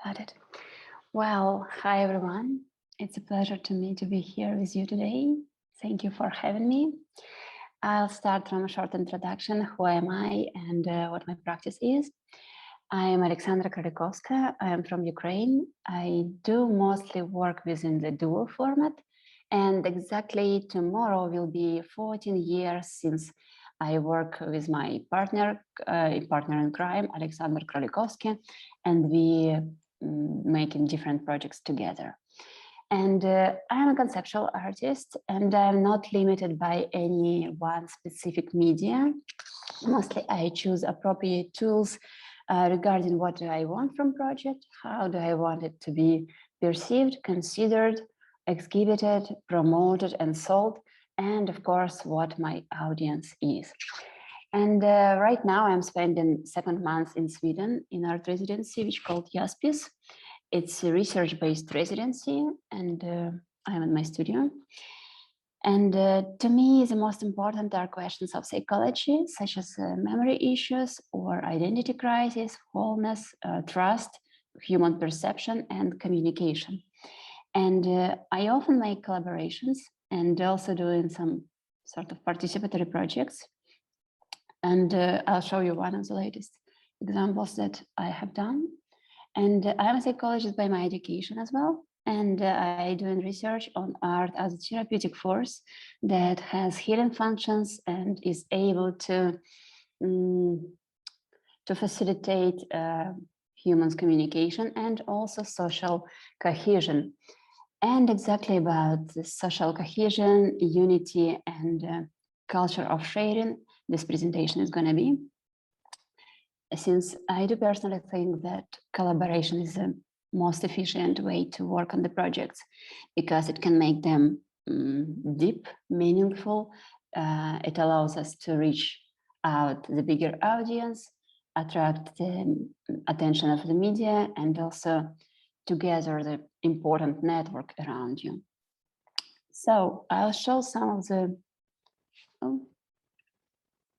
Got it. Well, hi everyone. It's a pleasure to me to be here with you today. Thank you for having me. I'll start from a short introduction. Who am I and what my practice is? I am Alexandra Krolikowska. I am from Ukraine. I do mostly work within the duo format. And exactly tomorrow will be 14 years since I work with my partner in crime, Alexandra Krolikowska, and we making different projects together. And I'm a conceptual artist, and I'm not limited by any one specific media. Mostly I choose appropriate tools regarding what do I want from project, how do I want it to be perceived, considered, exhibited, promoted, and sold, and of course, what my audience is. And right now I'm spending second month in Sweden in art residency, which is called Jaspis. It's a research-based residency, and I'm in my studio. And to me, the most important are questions of psychology, such as memory issues or identity crisis, wholeness, trust, human perception, and communication. And I often make collaborations and also doing some sort of participatory projects. And I'll show you one of the latest examples that I have done. And I'm a psychologist by my education as well. And I do research on art as a therapeutic force that has healing functions and is able to facilitate humans' communication and also social cohesion. And exactly about the social cohesion, unity, and culture of sharing, this presentation is going to be. Since I do personally think that collaboration is the most efficient way to work on the projects because it can make them deep, meaningful. It allows us to reach out the bigger audience, attract the attention of the media, and also to gather the important network around you. So I'll show some of the,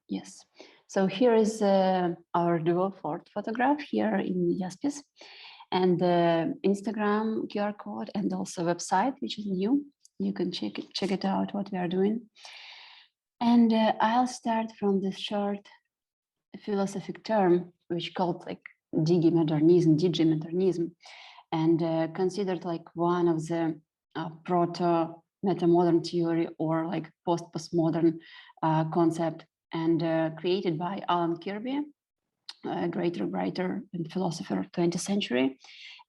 yes. So here is our dual photograph here in Jaspis, and the Instagram QR code and also website, which is new. You can check it out, what we are doing. And I'll start from this short philosophic term, which called like digi-modernism, and considered like one of the proto-metamodern theory or like post-postmodern concept, and created by Alan Kirby, a great writer and philosopher of the 20th century.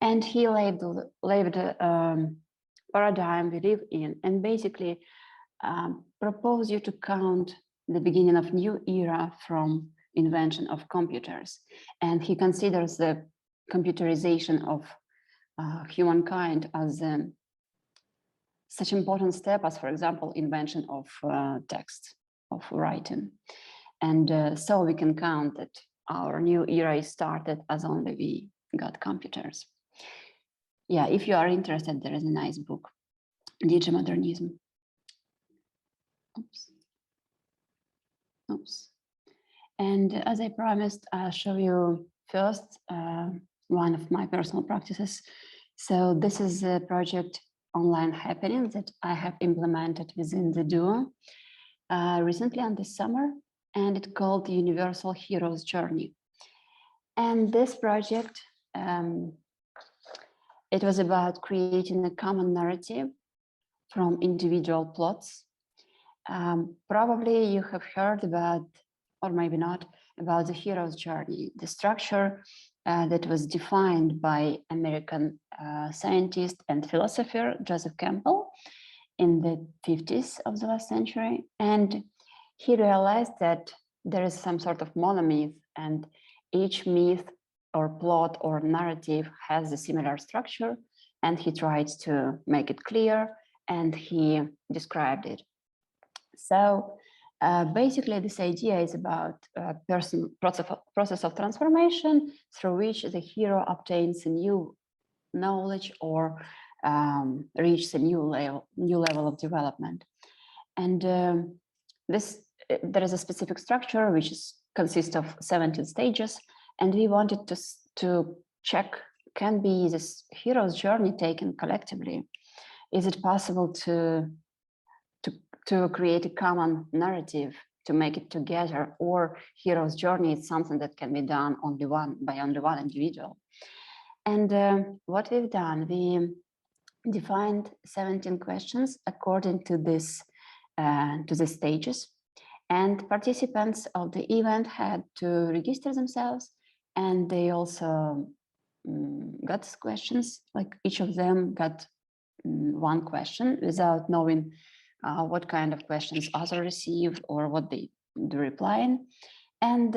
And he labeled a paradigm we live in, and basically propose you to count the beginning of new era from invention of computers. And he considers the computerization of humankind as such important step as, for example, invention of text, of writing. And so we can count that our new era is started as only we got computers. Yeah, if you are interested, there is a nice book, Digi-Modernism. Oops. And as I promised, I'll show you first one of my personal practices. So this is a project online happening that I have implemented within the duo recently on this summer, and it's called the Universal Hero's Journey. And this project, it was about creating a common narrative from individual plots. Probably you have heard about, or maybe not, about the hero's journey, the structure that was defined by American scientist and philosopher Joseph Campbell in the 50s of the last century. And he realized that there is some sort of monomyth, and each myth or plot or narrative has a similar structure, and he tried to make it clear, and he described it. So basically, this idea is about a process of transformation through which the hero obtains a new knowledge or reaches a new level of development. And there is a specific structure which consists of 17 stages, and we wanted to check can be this hero's journey taken collectively? Is it possible to create a common narrative, to make it together, or hero's journey is something that can be done by only one individual? And what we've done, we defined 17 questions according to this to the stages, and participants of the event had to register themselves, and they also got questions. Like each of them got one question without knowing what kind of questions others receive or what they do replying. And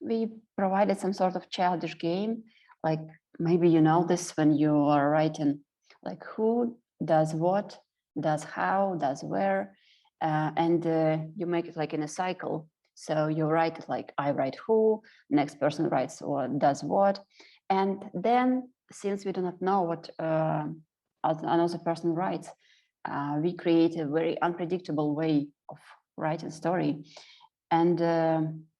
we provided some sort of childish game, like maybe you know this when you are writing, like who does what, does how, does where, and you make it like in a cycle. So you write it like I write who, next person writes or does what, and then since we do not know what another person writes, we create a very unpredictable way of writing story. And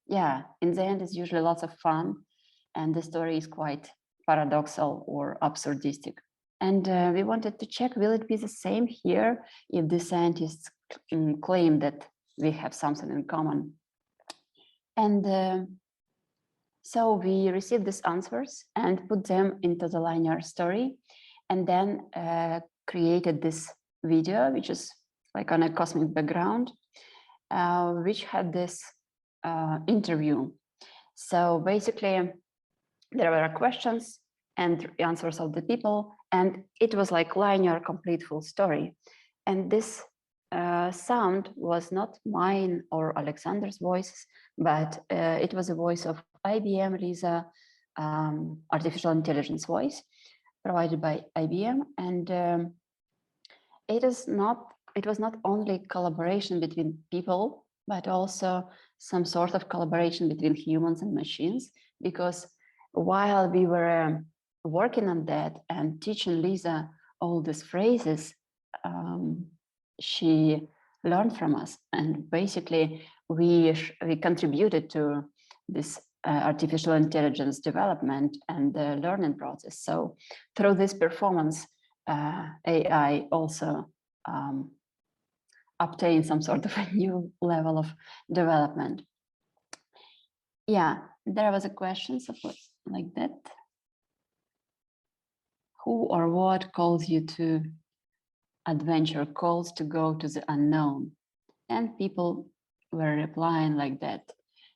yeah, in the end, it's usually lots of fun, and the story is quite paradoxal or absurdistic. And we wanted to check, will it be the same here if the scientists claim that we have something in common? And so we received these answers and put them into the linear story, and then created this video, which is like on a cosmic background, which had this interview. So basically, there were questions and answers of the people, and it was like linear, complete, full story. And this sound was not mine or Alexandra's voice, but it was a voice of IBM Lisa artificial intelligence voice provided by IBM. And it was not only collaboration between people, but also some sort of collaboration between humans and machines, because while we were working on that and teaching Lisa all these phrases, she learned from us, and basically we contributed to this artificial intelligence development and the learning process. So through this performance, AI also obtained some sort of a new level of development. Yeah, there was a question like that. Who or what calls you to adventure, calls to go to the unknown? And people were replying like that.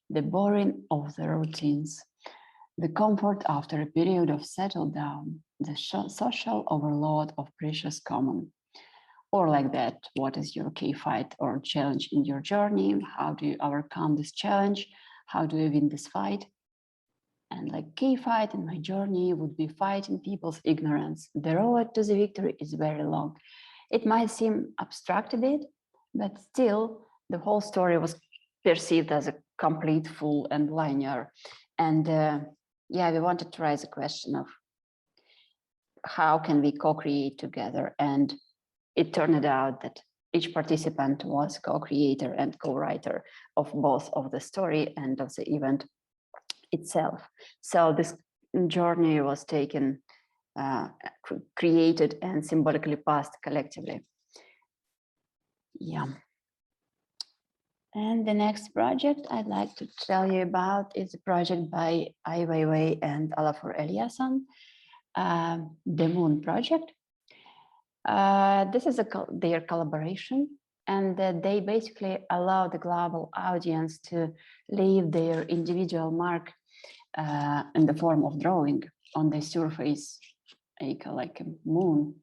The boring of the routines, the comfort after a period of settle down, the social overload of precious common. Or like that, what is your key fight or challenge in your journey? How do you overcome this challenge? How do you win this fight? And like key fight in my journey would be fighting people's ignorance. The road to the victory is very long. It might seem abstract a bit, but still the whole story was perceived as a complete, full and linear. And yeah, we wanted to raise a question of how can we co-create together? And it turned out that each participant was co-creator and co-writer of both of the story and of the event itself. So this journey was taken, created and symbolically passed collectively. Yeah. And the next project I'd like to tell you about is a project by Ai Weiwei and Olafur Eliasson, the Moon Project. This is their collaboration, and they basically allow the global audience to leave their individual mark in the form of drawing on the surface, like a moon.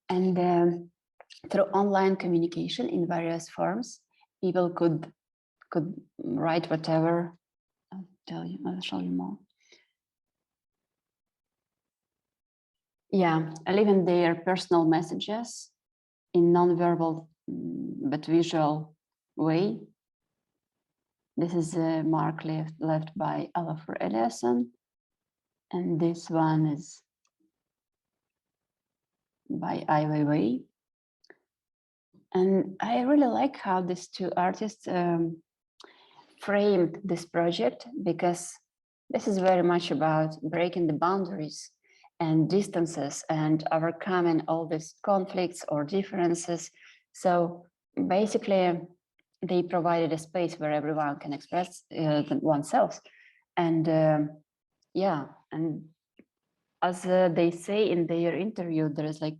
And through online communication in various forms, people could write whatever. I'll show you more. Yeah, leaving their personal messages in non-verbal but visual way. This is a mark left by Olafur Eliasson, and this one is by Ai Weiwei. And I really like how these two artists framed this project, because this is very much about breaking the boundaries and distances and overcoming all these conflicts or differences. So basically, they provided a space where everyone can express oneself. And yeah, and as they say in their interview, there is like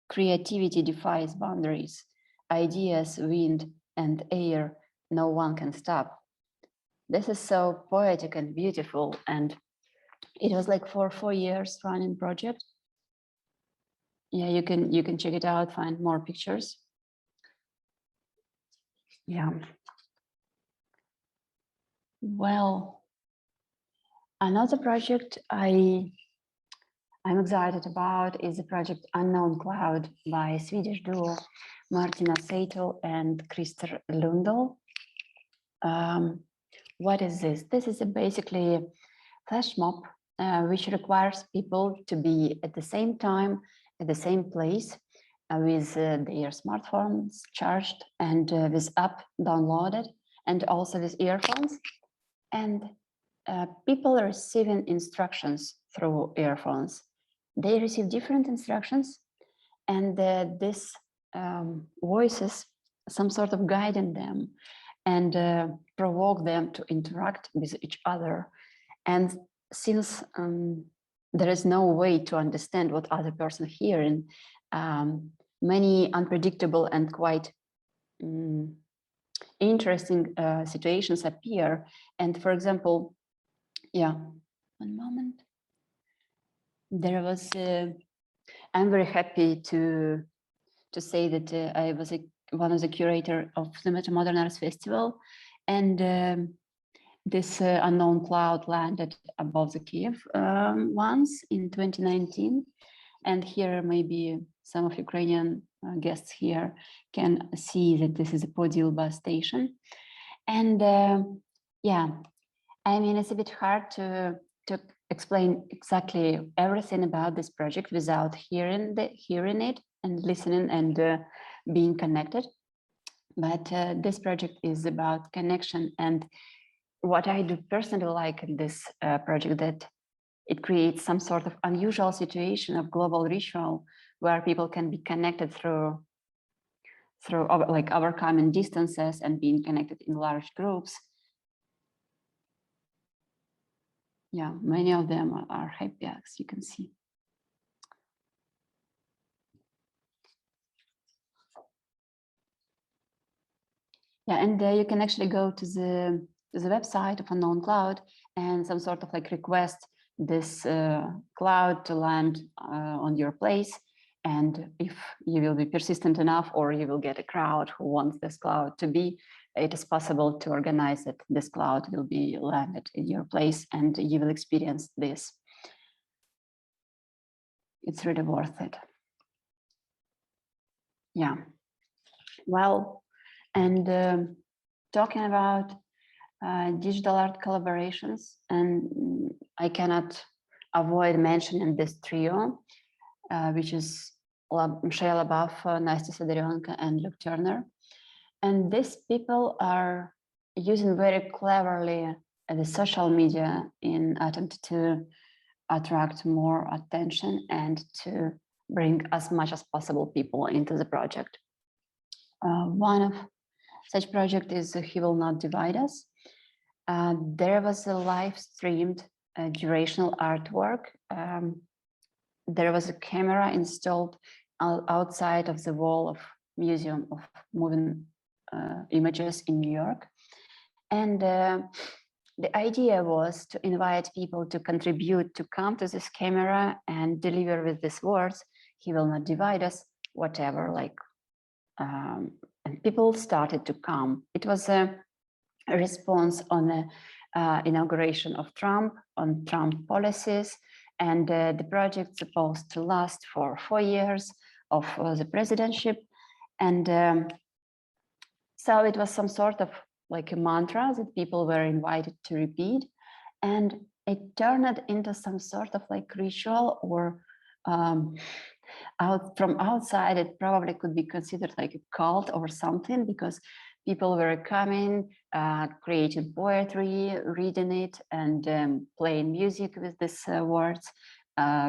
creativity defies boundaries, ideas, wind and air, no one can stop. This is so poetic and beautiful. And it was like for 4 years running project. Yeah, you can check it out, find more pictures. Yeah. Well, another project I'm excited about is the project Unknown Cloud by Swedish duo Martina Seitel and Christer Lundell. What is this? This is basically a flash mob which requires people to be at the same time, at the same place, with their smartphones charged and with app downloaded, and also with earphones. And people are receiving instructions through earphones. They receive different instructions, and these voices, some sort of guiding them and provoke them to interact with each other. And since there is no way to understand what other person hearing, many unpredictable and quite interesting situations appear. And for example, yeah, one moment. There was, I'm very happy to say that I was one of the curator of the Modern Arts Festival, and this unknown cloud landed above the Kiev once in 2019. And here maybe some of Ukrainian guests here can see that this is a Podil bus station. And yeah, I mean, it's a bit hard to explain exactly everything about this project without hearing it and listening and being connected. But this project is about connection. And what I do personally like in this project, that it creates some sort of unusual situation of global ritual where people can be connected through like overcoming distances and being connected in large groups. Yeah, many of them are happy, as you can see. Yeah, and you can actually go to the website of Unknown Cloud and some sort of like request this cloud to land on your place. And if you will be persistent enough, or you will get a crowd who wants this cloud to be, it is possible to organize that this cloud will be landed in your place and you will experience this. It's really worth it. Yeah. Well, and talking about digital art collaborations, and I cannot avoid mentioning this trio, which is Michelle Abaf, Nastya Sidorenko, and Luke Turner. And these people are using very cleverly the social media in attempt to attract more attention and to bring as much as possible people into the project. One of such project is He Will Not Divide Us. There was a live streamed durational artwork. There was a camera installed outside of the wall of Museum of Moving Images in New York. And the idea was to invite people to contribute, to come to this camera and deliver with these words, "He will not divide us," whatever, like, and people started to come. It was a response on the inauguration of Trump, on Trump policies, and the project supposed to last for 4 years of the presidency. And so it was some sort of like a mantra that people were invited to repeat, and it turned into some sort of like ritual, or from outside it probably could be considered like a cult or something, because people were coming, creating poetry, reading it, and playing music with these words,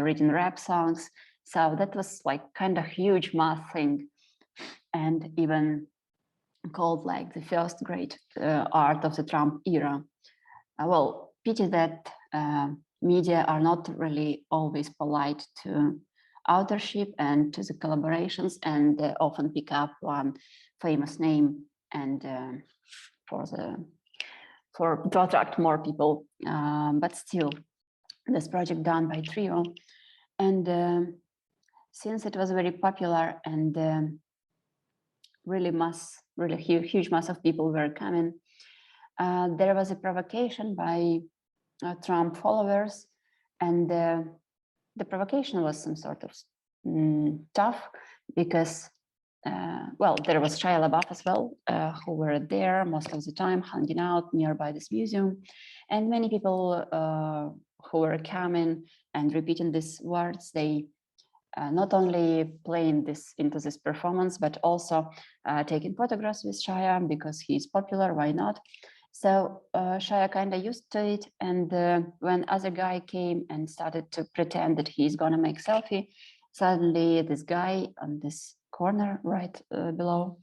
written rap songs. So that was like kind of huge mass thing, and even called like the first great art of the Trump era. Well, pity that media are not really always polite to authorship and to the collaborations, and often pick up one famous name and to attract more people. But still, this project done by trio, and since it was very popular and really huge mass of people were coming, there was a provocation by Trump followers, and the provocation was some sort of tough, because well, there was Shia LaBeouf as well, who were there most of the time, hanging out nearby this museum, and many people who were coming and repeating these words. They not only playing this into this performance, but also taking photographs with Shia because he's popular. Why not? So Shia kind of used to it, and when other guy came and started to pretend that he's gonna make selfie, suddenly this guy on this corner right below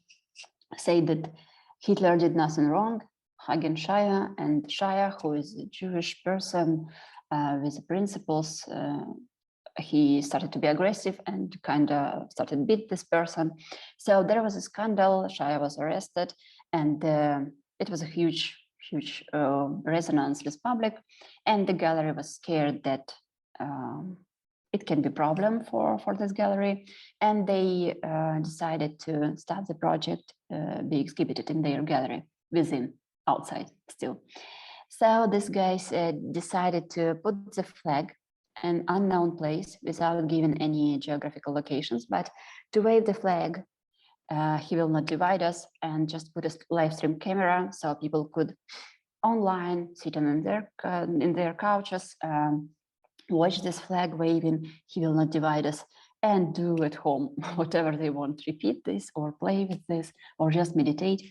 said that Hitler did nothing wrong, hugging Shia, and Shia, who is a Jewish person with principles, he started to be aggressive and kind of started beat this person. So there was a scandal. Shia was arrested, and it was a huge resonance with public, and the gallery was scared that it can be a problem for this gallery, and they decided to stop the project be exhibited in their gallery, outside still. So these guys decided to put the flag an unknown place without giving any geographical locations, but to wave the flag, he will not divide us, and just put a live stream camera so people could online, sitting in their couches, watch this flag waving. He will not divide us, and do at home whatever they want, repeat this or play with this or just meditate.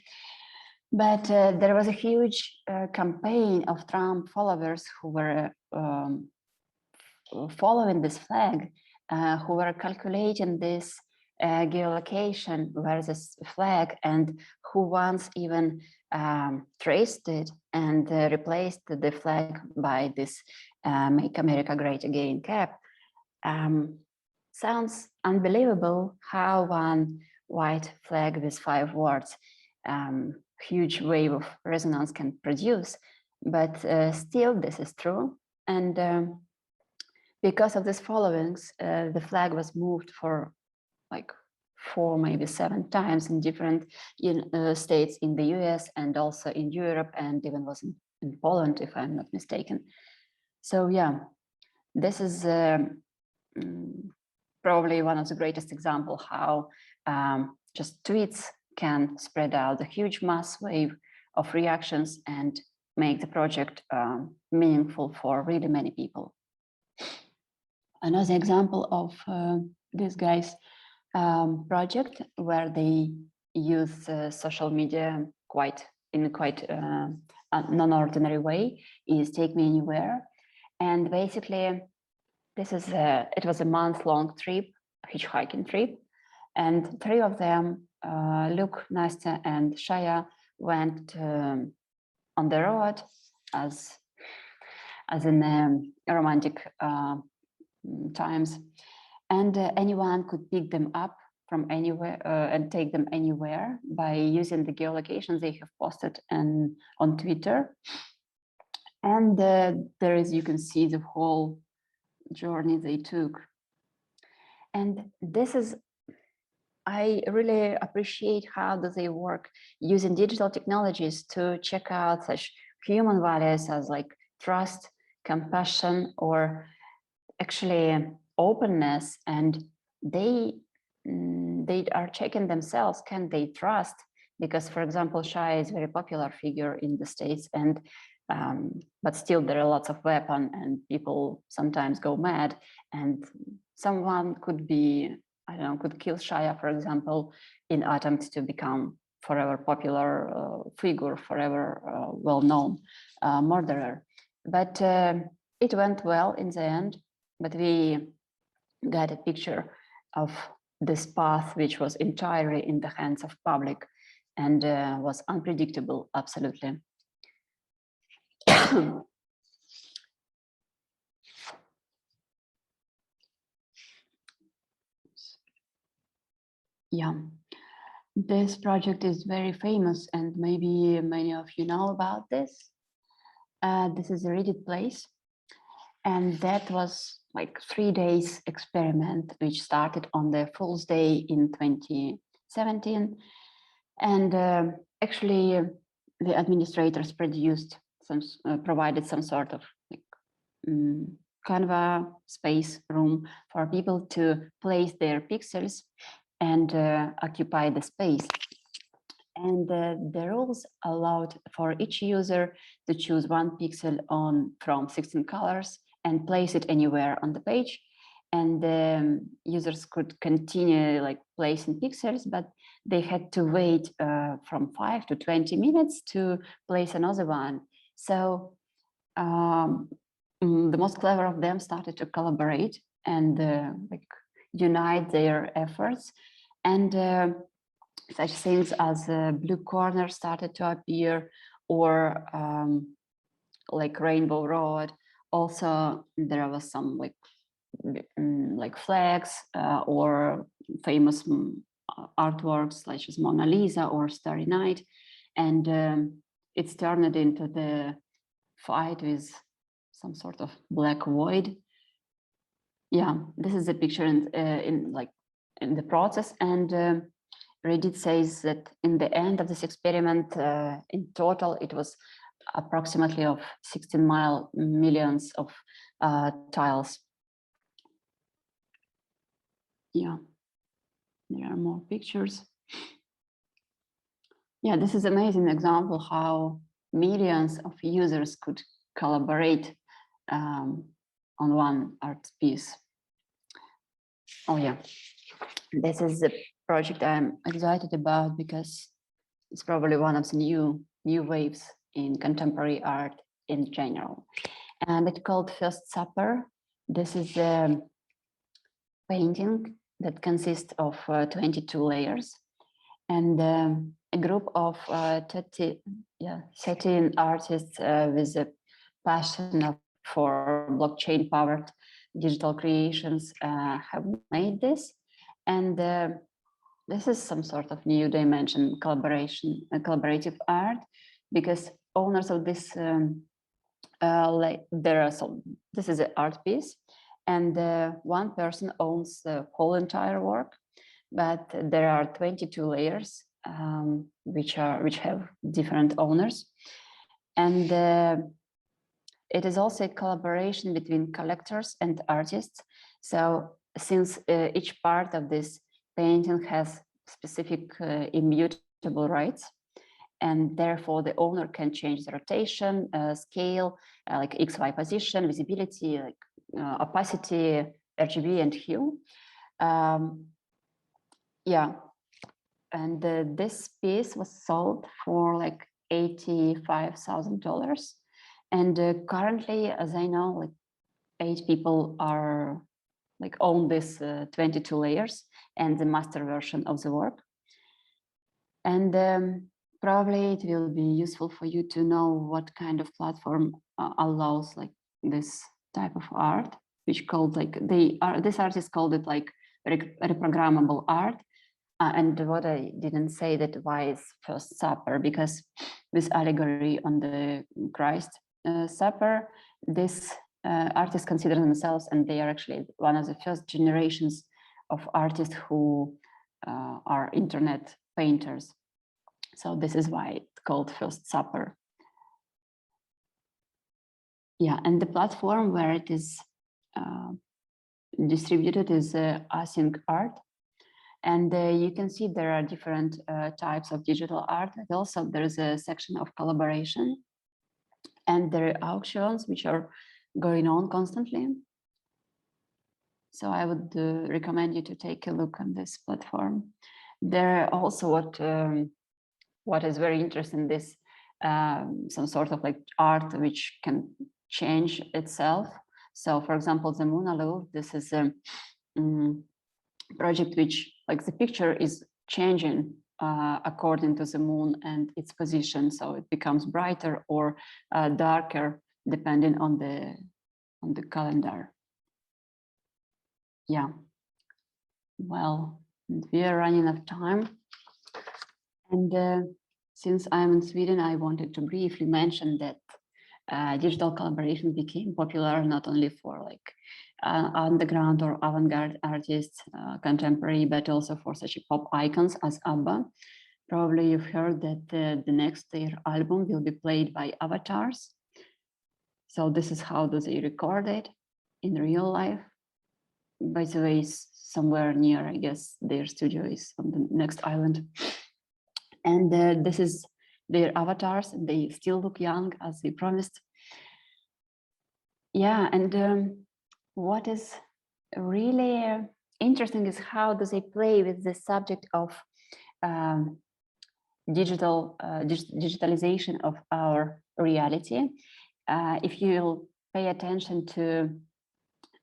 But there was a huge campaign of Trump followers who were following this flag, who were calculating this geolocation where this flag, and who once even traced it and replaced the flag by this Make America Great Again cap. Sounds unbelievable how one white flag with 5 words, huge wave of resonance can produce, but still this is true. And because of this followings, the flag was moved for like 4, maybe 7 times in different states in the US and also in Europe, and even was in Poland, if I'm not mistaken. So yeah, this is probably one of the greatest examples how just tweets can spread out a huge mass wave of reactions and make the project meaningful for really many people. Another example of this guy's project where they use social media in a quite non-ordinary way is Take Me Anywhere. And basically, this is it was a month-long trip, hitchhiking trip, and 3 of them, Luke, Nastya, and Shaya, went on the road as in romantic times, and anyone could pick them up from anywhere and take them anywhere by using the geolocations they have posted on Twitter. And there is, you can see the whole journey they took. And this is, I really appreciate how do they work using digital technologies to check out such human values as like trust, compassion, or actually openness. And they are checking themselves, can they trust? Because, for example, Shai is a very popular figure in the States, and but still there are lots of weapons and people sometimes go mad, and someone could be, I don't know, could kill Shia, for example, in attempt to become forever popular figure, forever well-known murderer. But it went well in the end. but we got a picture of this path, which was entirely in the hands of public and was unpredictable, absolutely. Yeah, this project is very famous, and maybe many of you know about this. This is a Reddit place, and that was like 3 days experiment, which started on the Fool's Day in 2017. And actually, the administrators provided some sort of like, kind of a space room for people to place their pixels and occupy the space. And the rules allowed for each user to choose one pixel from 16 colors and place it anywhere on the page. And users could continue like placing pixels, but they had to wait from 5 to 20 minutes to place another one. So the most clever of them started to collaborate and like unite their efforts. And such things as blue corner started to appear, or like rainbow road. Also, there was some like flags or famous artworks such as Mona Lisa or Starry Night, and it's turned into the fight with some sort of black void. Yeah, this is a picture in the process, and Reddit says that in the end of this experiment, in total, it was approximately of 16 millions of tiles. Yeah, there are more pictures. Yeah, this is an amazing example how millions of users could collaborate on one art piece. Oh yeah, this is the project I'm excited about because it's probably one of the new waves in contemporary art in general. And it's called First Supper. This is a painting that consists of 22 layers. And a group of 13 artists with a passion for blockchain-powered digital creations have made this. And this is some sort of new dimension, collaborative art, because owners of this, this is an art piece, and one person owns the whole entire work, but there are 22 layers which have different owners, and it is also a collaboration between collectors and artists. So since each part of this painting has specific immutable rights, and therefore the owner can change the rotation, scale, like XY position, visibility, like opacity, RGB, and hue. Yeah, and this piece was sold for like $85,000. And currently, as I know, like 8 people are own this 22 layers and the master version of the work. And probably it will be useful for you to know what kind of platform allows like this type of art, which called this artist called it like reprogrammable art. And what I didn't say that why is First Supper, because this allegory on the Christ Supper, this artists consider themselves, and they are actually one of the first generations of artists who are internet painters. So this is why it's called First Supper. Yeah, and the platform where it is distributed is Async Art. And you can see there are different types of digital art. And also there's a section of collaboration. And there are auctions which are going on constantly. So I would recommend you to take a look on this platform. There are also what is very interesting, this some sort of like art which can change itself. So for example, the Moon, this is a project which, like, the picture is changing according to the moon and its position. So it becomes brighter or darker depending on the calendar. Yeah. Well, we are running out of time. And since I'm in Sweden, I wanted to briefly mention that digital collaboration became popular not only for like underground or avant-garde artists, contemporary, but also for such pop icons as ABBA. Probably you've heard that the next their album will be played by avatars. So this is how do they record it in real life. By the way, somewhere near, I guess, their studio is on the next island. And this is their avatars, and they still look young as they promised. Yeah, and what is really interesting is how do they play with the subject of digitalization of our reality. If you'll pay attention to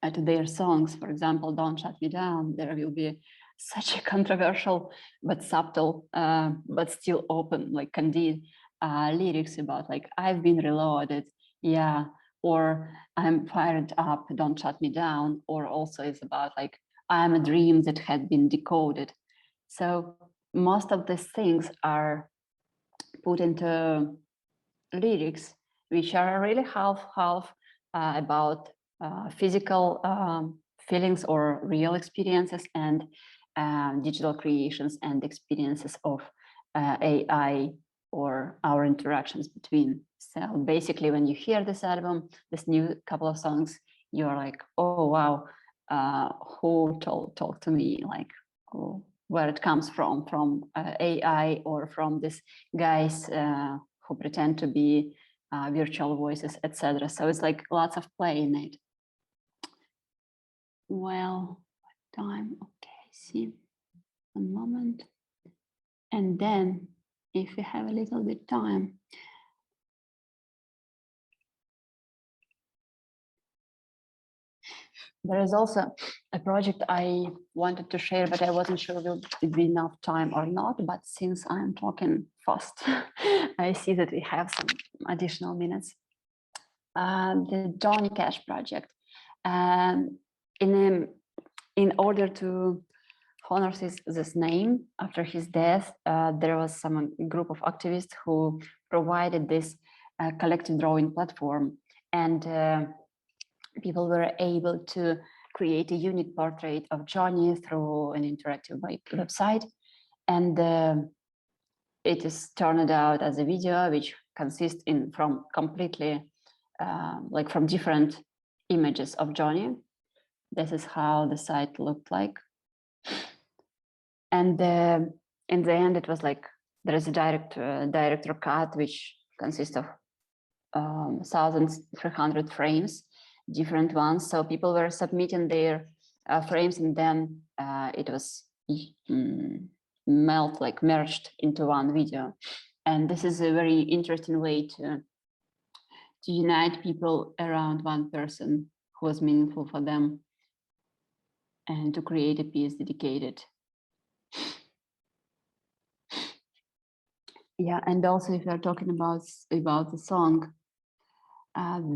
their songs, for example, Don't Shut Me Down, there will be such a controversial but subtle, but still open, like candid lyrics about like, I've been reloaded, yeah, or I'm fired up, don't shut me down, or also it's about like, I'm a dream that had been decoded. So most of these things are put into lyrics, which are really half about physical feelings or real experiences and digital creations and experiences of AI or our interactions between. So basically, when you hear this album, this new couple of songs, you're like, oh wow, who talk to me, like where it comes from AI or from these guys who pretend to be virtual voices, etc. So it's like lots of play in it. Well, time, okay, see, one moment. And then if we have a little bit time, there is also a project I wanted to share, but I wasn't sure will it be enough time or not. But since I'm talking fast, I see that we have some additional minutes. The Johnny Cash project. In order to honor this name after his death, there was some group of activists who provided this collective drawing platform, and people were able to create a unique portrait of Johnny through an interactive website. And it is turned out as a video which consists from completely like from different images of Johnny. This is how the site looked like. And in the end, it was like there is a director cut which consists of 1,300 frames, different ones. So people were submitting their frames, and then it was merged into one video. And this is a very interesting way to unite people around one person who was meaningful for them, and to create a piece dedicated. Yeah, and also if you're talking about the song,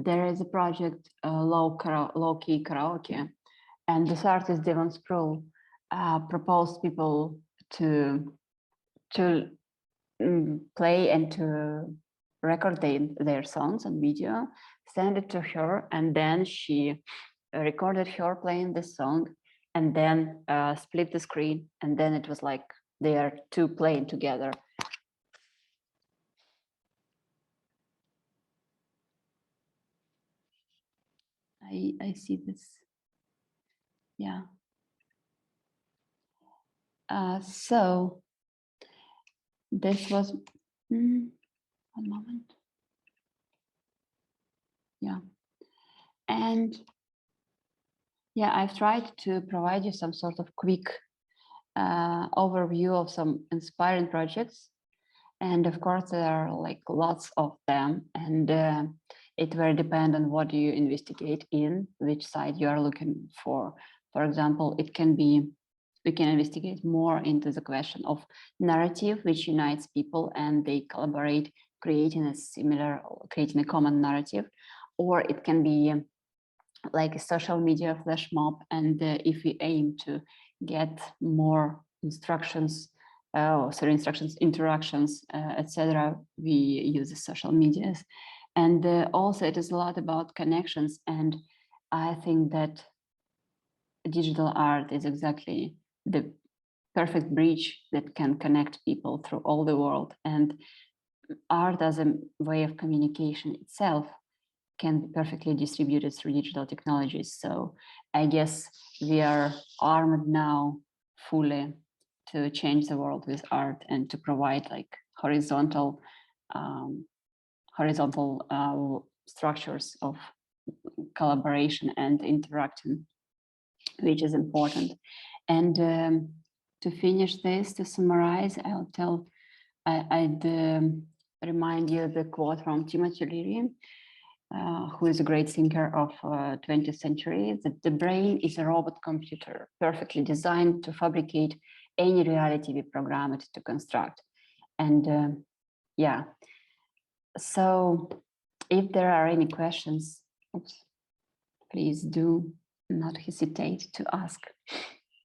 there is a project, Low Key Karaoke, and this artist Devon Sproul proposed people to play and to record their songs on video, send it to her, and then she recorded her playing this song, and then split the screen, and then it was like they are two playing together. I see this. Yeah. So this was one moment. Yeah. And yeah, I've tried to provide you some sort of quick overview of some inspiring projects. And of course, there are like lots of them. And it very depends on what you investigate in, which side you are looking for. For example, it can be, we can investigate more into the question of narrative, which unites people and they collaborate, creating a common narrative. Or it can be like a social media flash mob. And if we aim to get more interactions, etc., we use the social medias. And also it is a lot about connections. And I think that digital art is exactly the perfect bridge that can connect people through all the world. And art as a way of communication itself can be perfectly distributed through digital technologies. So I guess we are armed now fully to change the world with art and to provide like horizontal structures of collaboration and interacting, which is important. And to finish this, to summarize, I'd remind you the quote from Timothy Leary, who is a great thinker of 20th century, that the brain is a robot computer perfectly designed to fabricate any reality we program it to construct. And yeah, so if there are any questions, please do not hesitate to ask.